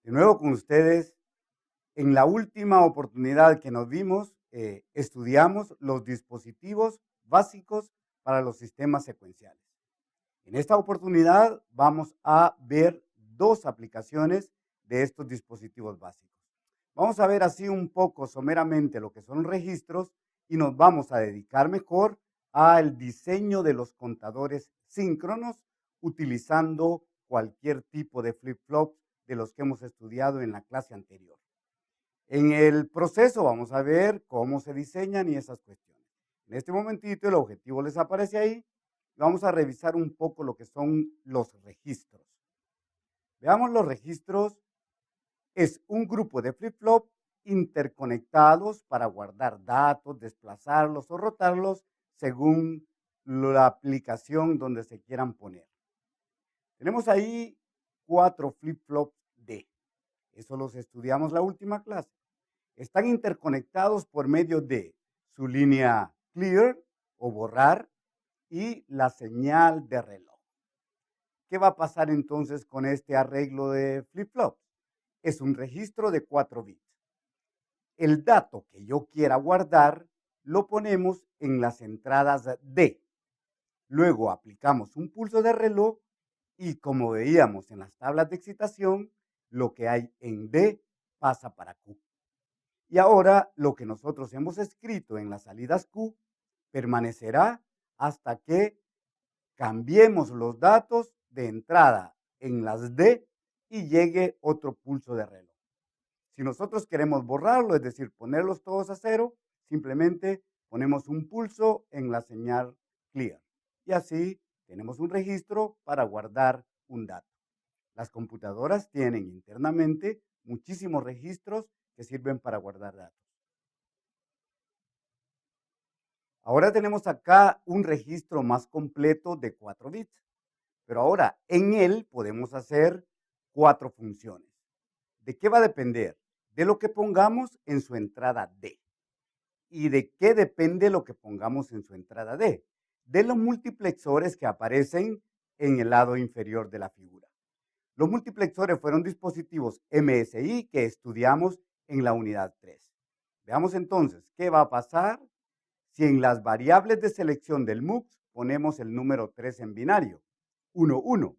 De nuevo con ustedes, en la última oportunidad que nos vimos, estudiamos los dispositivos básicos para los sistemas secuenciales. En esta oportunidad vamos a ver dos aplicaciones de estos dispositivos básicos. Vamos a ver así un poco someramente lo que son registros y nos vamos a dedicar mejor al diseño de los contadores síncronos utilizando cualquier tipo de flip-flop de los que hemos estudiado en la clase anterior. En el proceso vamos a ver cómo se diseñan y esas cuestiones. En este momentito el objetivo les aparece ahí. Vamos a revisar un poco lo que son los registros. Veamos los registros. Es un grupo de flip-flop interconectados para guardar datos, desplazarlos o rotarlos según la aplicación donde se quieran poner. Tenemos ahí 4 flip-flops D. Eso los estudiamos la última clase. Están interconectados por medio de su línea clear o borrar y la señal de reloj. ¿Qué va a pasar entonces con este arreglo de flip-flops? Es un registro de 4 bits. El dato que yo quiera guardar lo ponemos en las entradas D. Luego aplicamos un pulso de reloj y como veíamos en las tablas de excitación, lo que hay en D pasa para Q. Y ahora lo que nosotros hemos escrito en las salidas Q permanecerá hasta que cambiemos los datos de entrada en las D y llegue otro pulso de reloj. Si nosotros queremos borrarlo, es decir, ponerlos todos a cero, simplemente ponemos un pulso en la señal clear. Y así tenemos un registro para guardar un dato. Las computadoras tienen internamente muchísimos registros que sirven para guardar datos. Ahora tenemos acá un registro más completo de 4 bits, pero ahora en él podemos hacer 4 funciones. ¿De qué va a depender? De lo que pongamos en su entrada D. ¿Y de qué depende lo que pongamos en su entrada D? De los multiplexores que aparecen en el lado inferior de la figura. Los multiplexores fueron dispositivos MSI que estudiamos en la unidad 3. Veamos entonces qué va a pasar si en las variables de selección del MUX ponemos el número 3 en binario, 1, 1.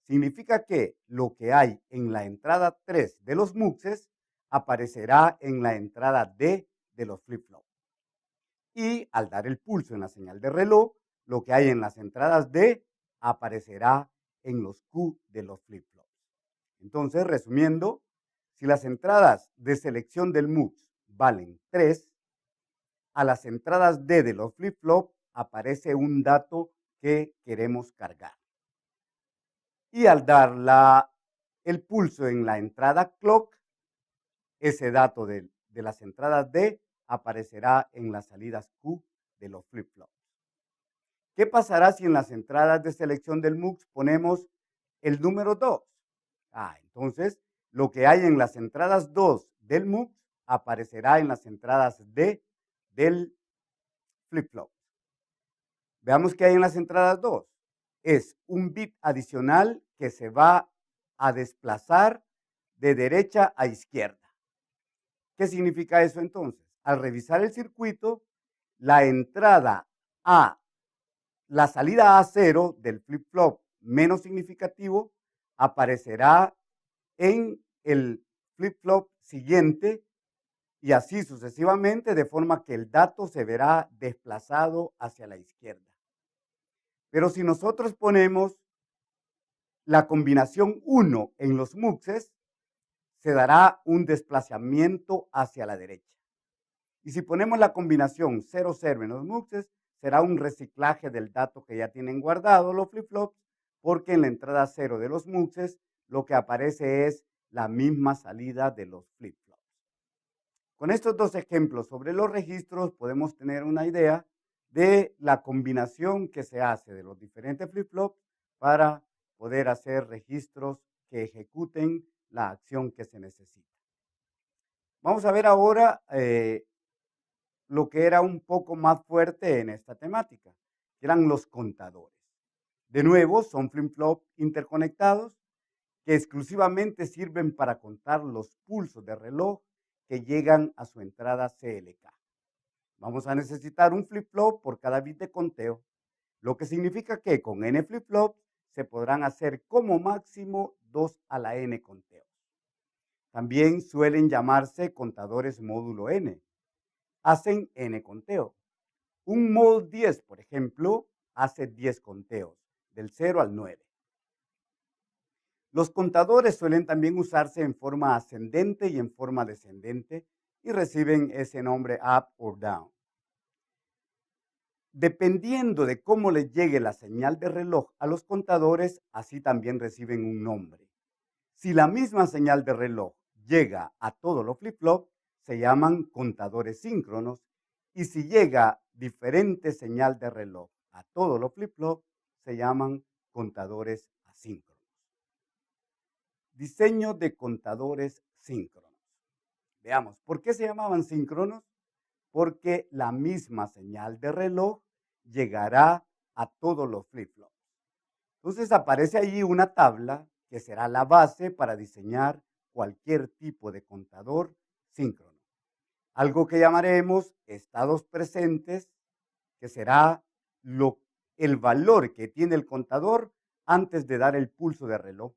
Significa que lo que hay en la entrada 3 de los MUXes aparecerá en la entrada D de los flip-flops. Y al dar el pulso en la señal de reloj, lo que hay en las entradas D aparecerá en los Q de los flip-flops. Entonces, resumiendo, si las entradas de selección del MUX valen 3, a las entradas D de los flip-flop aparece un dato que queremos cargar. Y al dar el pulso en la entrada clock, ese dato de las entradas D aparecerá en las salidas Q de los flip-flops. ¿Qué pasará si en las entradas de selección del MUX ponemos el número 2? Entonces lo que hay en las entradas 2 del MUX aparecerá en las entradas D del flip-flop. Veamos qué hay en las entradas 2. Es un bit adicional que se va a desplazar de derecha a izquierda. ¿Qué significa eso entonces? Al revisar el circuito, la entrada A, la salida A0 del flip-flop menos significativo aparecerá en el flip-flop siguiente y así sucesivamente, de forma que el dato se verá desplazado hacia la izquierda. Pero si nosotros ponemos la combinación 1 en los MUXes, se dará un desplazamiento hacia la derecha. Y si ponemos la combinación 0, 0 en los MUXes, será un reciclaje del dato que ya tienen guardado los flip-flops, porque en la entrada 0 de los MUXes lo que aparece es la misma salida de los flip-flops. Con estos dos ejemplos sobre los registros podemos tener una idea de la combinación que se hace de los diferentes flip-flops para poder hacer registros que ejecuten la acción que se necesita. Vamos a ver ahora lo que era un poco más fuerte en esta temática, que eran los contadores. De nuevo, son flip-flops interconectados que exclusivamente sirven para contar los pulsos de reloj que llegan a su entrada CLK. Vamos a necesitar un flip-flop por cada bit de conteo, lo que significa que con n flip-flops se podrán hacer como máximo 2 a la n conteos. También suelen llamarse contadores módulo n. Hacen n conteo. Un mod 10, por ejemplo, hace 10 conteos, del 0 al 9. Los contadores suelen también usarse en forma ascendente y en forma descendente y reciben ese nombre up or down. Dependiendo de cómo les llegue la señal de reloj a los contadores, así también reciben un nombre. Si la misma señal de reloj llega a todos los flip-flops, se llaman contadores síncronos, y si llega diferente señal de reloj a todos los flip-flops, se llaman contadores asíncronos. Diseño de contadores síncronos. Veamos, ¿por qué se llamaban síncronos? Porque la misma señal de reloj llegará a todos los flip-flops. Entonces aparece allí una tabla que será la base para diseñar cualquier tipo de contador síncrono. Algo que llamaremos estados presentes, que será el valor que tiene el contador antes de dar el pulso de reloj.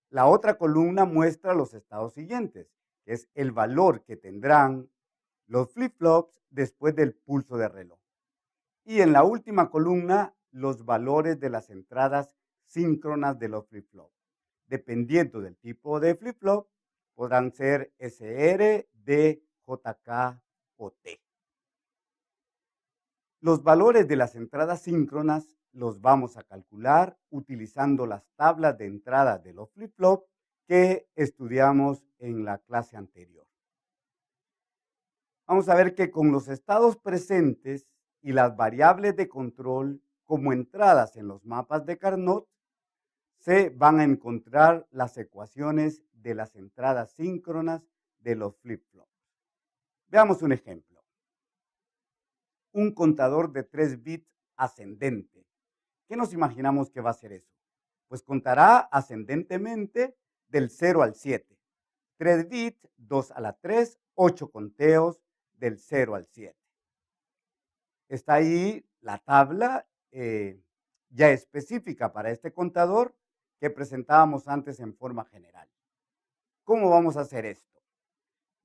La otra columna muestra los estados siguientes, que es el valor que tendrán los flip-flops después del pulso de reloj. Y en la última columna, los valores de las entradas síncronas de los flip-flops. Dependiendo del tipo de flip-flop, podrán ser SR, D, JK o T. Los valores de las entradas síncronas los vamos a calcular utilizando las tablas de entrada de los flip-flops que estudiamos en la clase anterior. Vamos a ver que con los estados presentes y las variables de control como entradas en los mapas de Carnot, se van a encontrar las ecuaciones de las entradas síncronas de los flip-flops. Veamos un ejemplo. Un contador de 3 bits ascendente. ¿Qué nos imaginamos que va a hacer eso? Pues contará ascendentemente del 0 al 7. 3 bits, 2 a la 3, 8 conteos del 0 al 7. Está ahí la tabla ya específica para este contador que presentábamos antes en forma general. ¿Cómo vamos a hacer esto?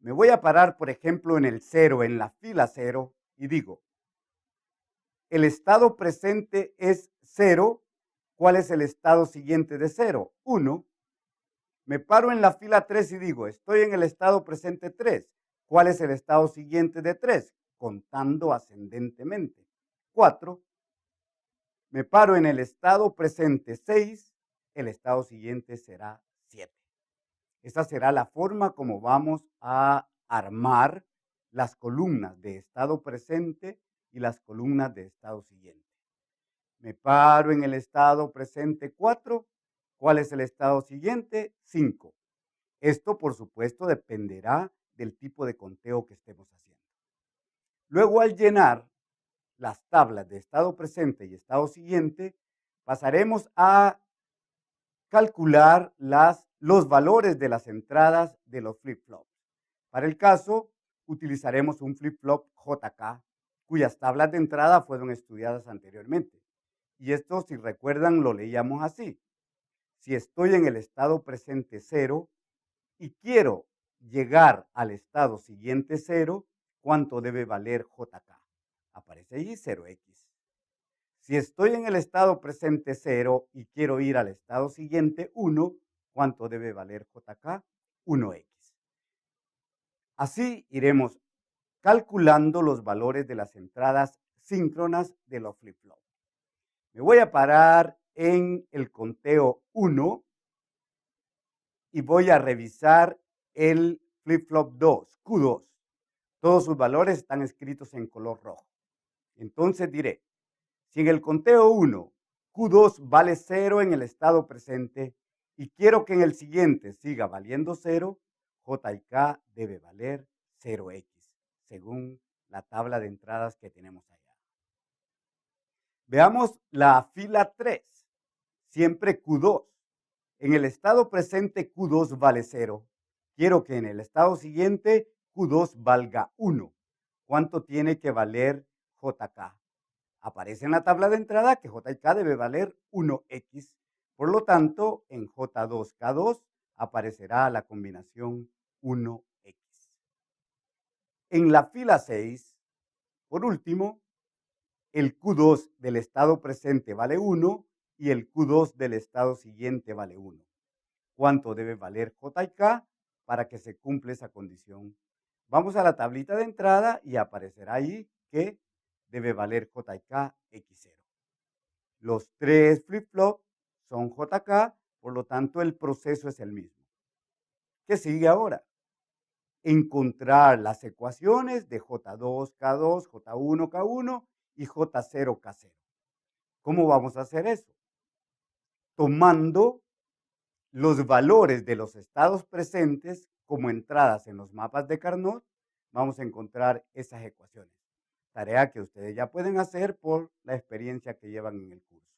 Me voy a parar, por ejemplo, en el 0, en la fila 0, y digo, el estado presente es 0. ¿Cuál es el estado siguiente de 0? 1. Me paro en la fila 3 y digo, estoy en el estado presente 3. ¿Cuál es el estado siguiente de 3? Contando ascendentemente. 4. Me paro en el estado presente 6. El estado siguiente será 7. Esta será la forma como vamos a armar las columnas de estado presente y las columnas de estado siguiente. Me paro en el estado presente 4. ¿Cuál es el estado siguiente? 5. Esto, por supuesto, dependerá del tipo de conteo que estemos haciendo. Luego, al llenar las tablas de estado presente y estado siguiente, pasaremos a calcular los valores de las entradas de los flip-flops. Para el caso, utilizaremos un flip-flop JK, cuyas tablas de entrada fueron estudiadas anteriormente. Y esto, si recuerdan, lo leíamos así. Si estoy en el estado presente 0 y quiero llegar al estado siguiente 0, ¿cuánto debe valer JK? Aparece ahí 0x. Si estoy en el estado presente 0 y quiero ir al estado siguiente 1, ¿cuánto debe valer JK? 1x. Así iremos calculando los valores de las entradas síncronas de los flip-flops. Me voy a parar en el conteo 1 y voy a revisar el flip-flop 2, Q2. Todos sus valores están escritos en color rojo. Entonces diré, si en el conteo 1, Q2 vale 0 en el estado presente y quiero que en el siguiente siga valiendo 0, J y K debe valer 0x, según la tabla de entradas que tenemos allá. Veamos la fila 3, siempre Q2. En el estado presente Q2 vale 0. Quiero que en el estado siguiente Q2 valga 1. ¿Cuánto tiene que valer JK? Aparece en la tabla de entrada que J y K debe valer 1X. Por lo tanto, en J2K2 aparecerá la combinación 1X. En la fila 6, por último, el Q2 del estado presente vale 1 y el Q2 del estado siguiente vale 1. ¿Cuánto debe valer J y K para que se cumpla esa condición? Vamos a la tablita de entrada y aparecerá ahí que debe valer J y K X0. Los tres flip-flops son JK, por lo tanto el proceso es el mismo. ¿Qué sigue ahora? Encontrar las ecuaciones de J2, K2, J1, K1 y J0, K0. ¿Cómo vamos a hacer eso? Tomando los valores de los estados presentes como entradas en los mapas de Carnot, vamos a encontrar esas ecuaciones. Tarea que ustedes ya pueden hacer por la experiencia que llevan en el curso.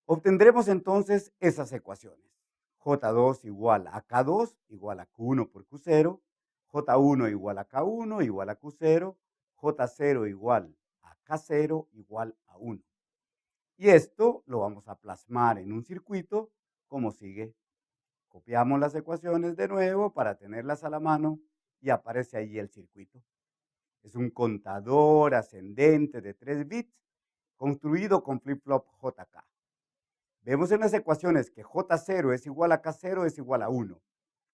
Obtendremos entonces esas ecuaciones. J2 igual a K2 igual a Q1 por Q0, J1 igual a K1 igual a Q0, J0 igual a K0 igual a 1. Y esto lo vamos a plasmar en un circuito como sigue. Copiamos las ecuaciones de nuevo para tenerlas a la mano y aparece ahí el circuito. Es un contador ascendente de 3 bits construido con flip-flop JK. Vemos en las ecuaciones que J0 es igual a K0 es igual a 1.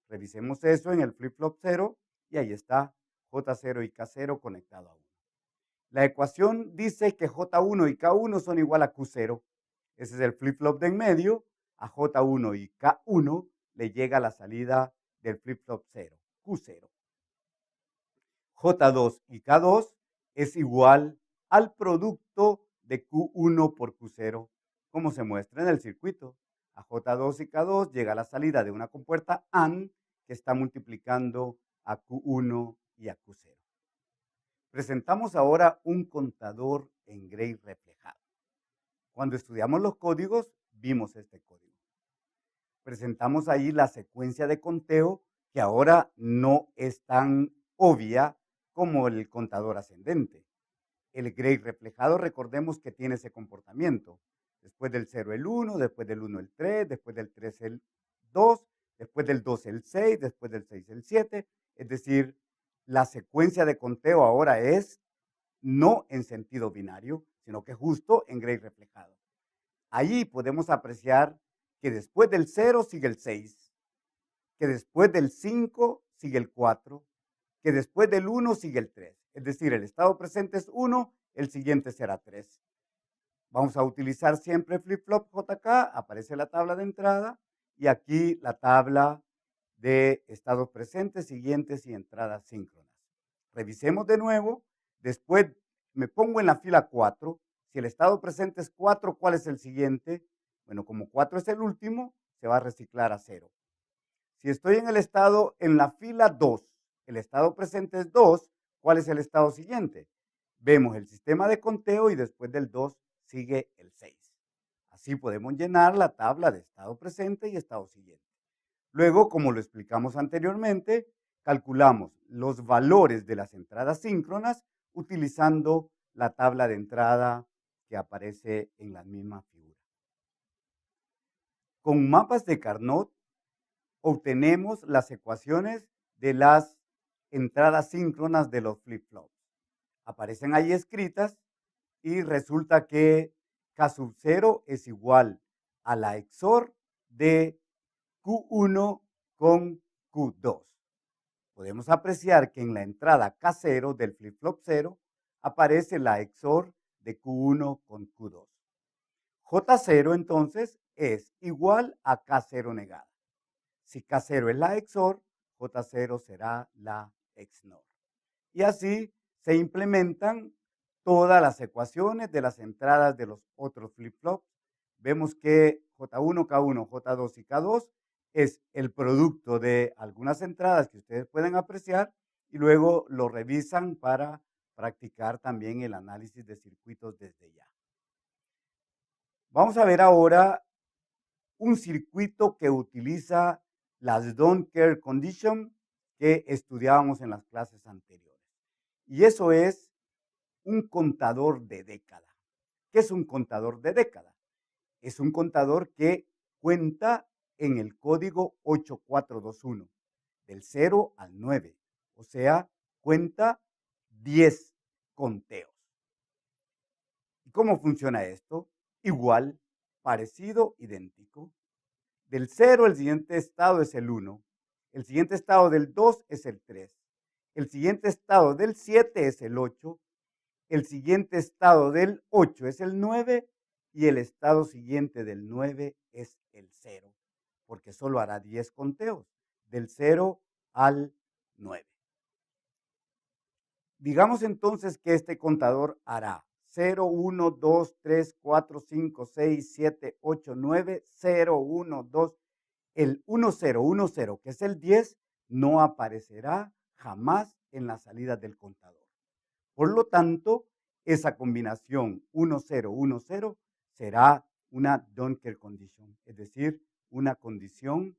Revisemos eso en el flip-flop 0 y ahí está J0 y K0 conectado a 1. La ecuación dice que J1 y K1 son igual a Q0. Ese es el flip-flop de en medio. A J1 y K1 le llega la salida del flip-flop 0, Q0. J2 y K2 es igual al producto de Q1 por Q0, como se muestra en el circuito. A J2 y K2 llega la salida de una compuerta AND que está multiplicando a Q1 y a Q0. Presentamos ahora un contador en Gray reflejado. Cuando estudiamos los códigos, vimos este código. Presentamos ahí la secuencia de conteo que ahora no es tan obvia como el contador ascendente. El Gray reflejado, recordemos que tiene ese comportamiento. Después del 0 el 1, después del 1 el 3, después del 3 el 2, después del 2 el 6, después del 6 el 7. Es decir, la secuencia de conteo ahora es no en sentido binario, sino que justo en Gray reflejado. Allí podemos apreciar que después del 0 sigue el 6, que después del 5 sigue el 4, que después del 1 sigue el 3. Es decir, el estado presente es 1, el siguiente será 3. Vamos a utilizar siempre flip-flop JK, aparece la tabla de entrada y aquí la tabla de estados presentes, siguientes y entradas síncronas. Revisemos de nuevo, después me pongo en la fila 4, si el estado presente es 4, ¿cuál es el siguiente? Bueno, como 4 es el último, se va a reciclar a 0. Si estoy en el estado, en la fila 2, el estado presente es 2, ¿cuál es el estado siguiente? Vemos el sistema de conteo y después del 2 sigue el 6. Así podemos llenar la tabla de estado presente y estado siguiente. Luego, como lo explicamos anteriormente, calculamos los valores de las entradas síncronas utilizando la tabla de entrada que aparece en la misma figura. Con mapas de Carnot obtenemos las ecuaciones de las entradas síncronas de los flip-flops. Aparecen ahí escritas y resulta que K sub 0 es igual a la XOR de Q1 con Q2. Podemos apreciar que en la entrada K0 del flip-flop 0 aparece la XOR de Q1 con Q2. J0 entonces es igual a K0 negada. Si K0 es la XOR, J0 será la XNOR. Y así se implementan todas las ecuaciones de las entradas de los otros flip-flops. Vemos que J1, K1, J2 y K2 es el producto de algunas entradas que ustedes pueden apreciar y luego lo revisan para practicar también el análisis de circuitos desde ya. Vamos a ver ahora un circuito que utiliza las don't care condition que estudiábamos en las clases anteriores. Y eso es un contador de década. ¿Qué es un contador de década? Es un contador que cuenta en el código 8421, del 0 al 9. O sea, cuenta 10 conteos. ¿Y cómo funciona esto? Igual, parecido, idéntico. Del 0 el siguiente estado es el 1, el siguiente estado del 2 es el 3, el siguiente estado del 7 es el 8, el siguiente estado del 8 es el 9 y el estado siguiente del 9 es el 0, porque solo hará 10 conteos, del 0 al 9. Digamos entonces que este contador hará 0, 1, 2, 3, 4, 5, 6, 7, 8, 9, 0, 1, 2. El 1, 0, 1, 0, que es el 10, no aparecerá jamás en la salida del contador. Por lo tanto, esa combinación 1, 0, 1, 0 será una don't care condition, es decir, una condición,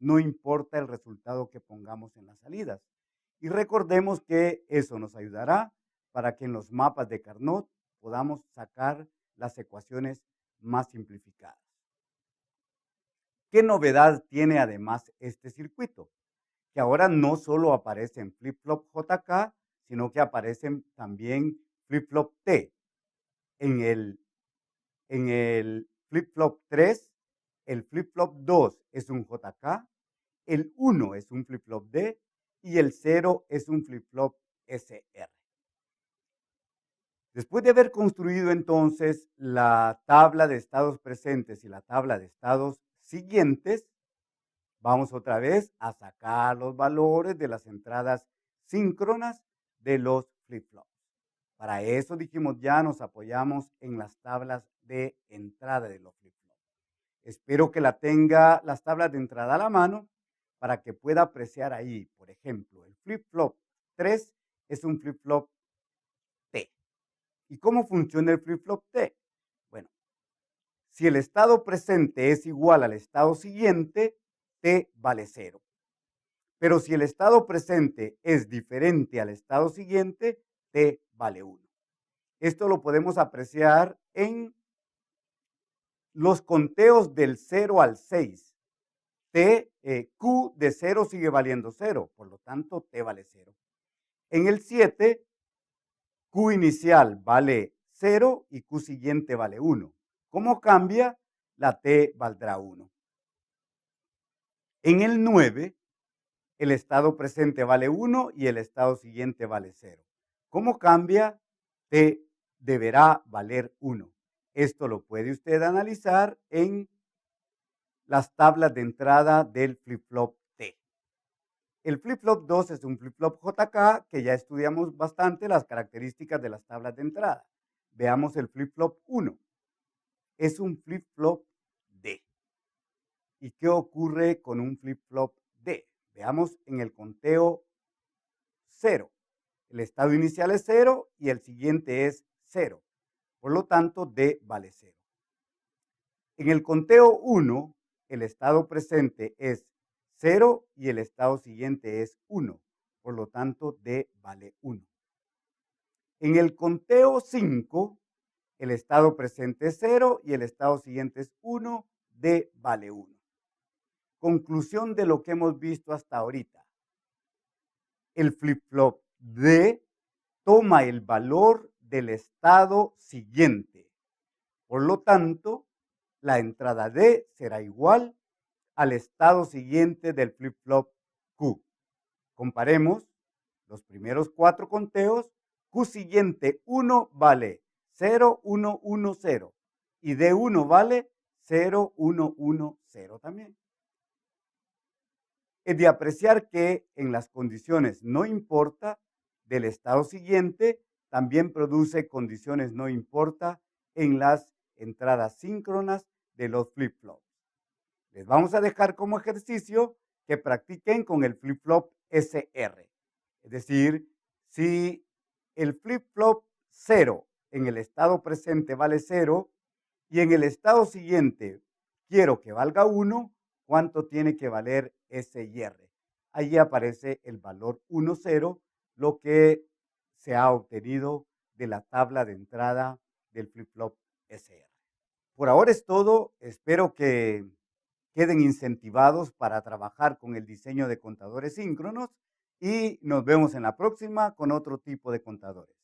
no importa el resultado que pongamos en las salidas. Y recordemos que eso nos ayudará para que en los mapas de Carnot podamos sacar las ecuaciones más simplificadas. ¿Qué novedad tiene además este circuito? Que ahora no solo aparecen flip-flop JK, sino que aparecen también flip-flop T. En el flip-flop 3, el flip-flop 2 es un JK, el 1 es un flip-flop D y el 0 es un flip-flop SR. Después de haber construido entonces la tabla de estados presentes y la tabla de estados siguientes, vamos otra vez a sacar los valores de las entradas síncronas de los flip-flops. Para eso dijimos ya nos apoyamos en las tablas de entrada de los flip-flops. Espero que la tenga las tablas de entrada a la mano para que pueda apreciar ahí. Por ejemplo, el flip-flop 3 es un flip-flop T. ¿Y cómo funciona el flip-flop T? Bueno, si el estado presente es igual al estado siguiente, T vale 0. Pero si el estado presente es diferente al estado siguiente, T vale 1. Esto lo podemos apreciar en los conteos del 0 al 6. Q de 0 sigue valiendo 0, por lo tanto T vale 0. En el 7, Q inicial vale 0 y Q siguiente vale 1. ¿Cómo cambia? La T valdrá 1. En el 9, el estado presente vale 1 y el estado siguiente vale 0. ¿Cómo cambia? T deberá valer 1. Esto lo puede usted analizar en las tablas de entrada del flip-flop T. El flip-flop 2 es un flip-flop JK que ya estudiamos bastante las características de las tablas de entrada. Veamos el flip-flop 1. Es un flip-flop D. ¿Y qué ocurre con un flip-flop D? Veamos en el conteo 0. El estado inicial es 0 y el siguiente es 0. Por lo tanto, D vale 0. En el conteo 1, el estado presente es 0 y el estado siguiente es 1. Por lo tanto, D vale 1. En el conteo 5, el estado presente es 0 y el estado siguiente es 1. D vale 1. Conclusión de lo que hemos visto hasta ahorita. El flip-flop D toma el valor del estado siguiente. Por lo tanto, la entrada D será igual al estado siguiente del flip-flop Q. Comparemos los primeros 4 conteos. Q siguiente 1 vale 0, 1, 1, 0 y D1 vale 0, 1, 1, 0 también. Es de apreciar que en las condiciones no importa del estado siguiente, también produce condiciones no importa en las entradas síncronas de los flip-flops. Les vamos a dejar como ejercicio que practiquen con el flip-flop SR. Es decir, si el flip-flop 0 en el estado presente vale 0 y en el estado siguiente quiero que valga 1, ¿cuánto tiene que valer SIR? Allí aparece el valor 1, 0, lo que se ha obtenido de la tabla de entrada del flip-flop SR. Por ahora es todo. Espero que queden incentivados para trabajar con el diseño de contadores síncronos y nos vemos en la próxima con otro tipo de contadores.